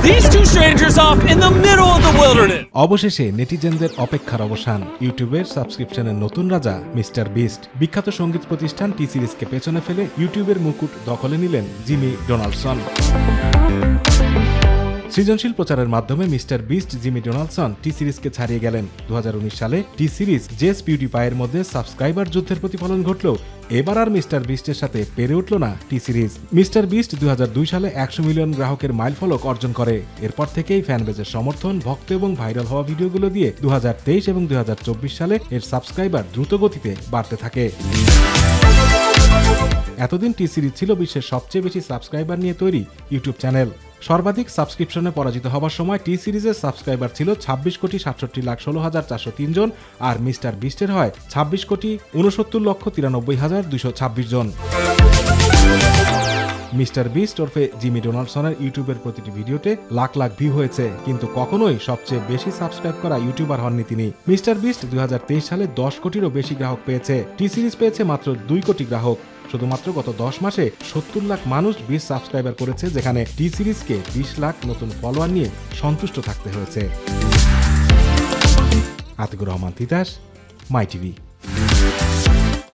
these two strangers off in the middle of the wilderness. অবশেষে নেটিজেনদের অপেক্ষার অবসান। ইউটিউবের সাবস্ক্রিপশনের নতুন রাজা মিস্টার বিস্ট। বিখ্যাত সঙ্গীত প্রতিষ্ঠান টি সিরিজকে পেছনে ফেলে ইউটিউবের মুকুট দখলে নিলেন জিমি ডোনাল্ডসন। সৃজনশীল প্রচারের মাধ্যমে মিস্টার বিস্ট জিমি ডোনাল্ডসন টি সিরিজকে ছাড়িয়ে গেলেন। 2019 সালে টি সিরিজ জেস পিউটিপাইয়ের মধ্যে সাবস্ক্রাইবার যুদ্ধের প্রতিফলন ঘটলেও এবার আর মিস্টার বিস্টের সাথে পেরে উঠল না টি সিরিজ। মিস্টার বিস্ট 2002 সালে 100 মিলিয়ন গ্রাহকের মাইলফলক অর্জন করে। এরপর থেকেই ফ্যানবেজের সমর্থন, ভক্ত এবং ভাইরাল হওয়া ভিডিওগুলো দিয়ে 2023 এবং 2024 সালে এর সাবস্ক্রাইবার দ্রুত গতিতে বাড়তে থাকে। এতদিন টি সিরিজ ছিল বিশ্বের সবচেয়ে বেশি সাবস্ক্রাইবার নিয়ে তৈরি ইউটিউব চ্যানেল। সর্বাধিক সাবস্ক্রিপশনে পরাজিত হওয়ার সময় টি সিরিজের সাবস্ক্রাইবার ছিল 26,67,16,403 জন, আর মিস্টার বিস্টের হয় 26,69,93,226 জন। মিস্টার বিস্ট ওরফে জিমি ডোনাল্ডসনের ইউটিউবের প্রতিটি ভিডিওতে লাখ লাখ ভিউ হয়েছে, কিন্তু কখনোই সবচেয়ে বেশি সাবস্ক্রাইব করা ইউটিউবার হননি তিনি। মিস্টার বিস্ট 2023 সালে 10 কোটিরও বেশি গ্রাহক পেয়েছে। টি সিরিজ পেয়েছে মাত্র 2 কোটি গ্রাহক। শুধুমাত্র গত 10 মাসে 70 লাখ মানুষ বিস্ট সাবস্ক্রাইবার করেছে, যেখানে টি সিরিজকে 20 লাখ নতুন ফলোয়ার নিয়ে সন্তুষ্ট থাকতে হয়েছে। আতিকুর রহমান তিতাস, মাই টিভি।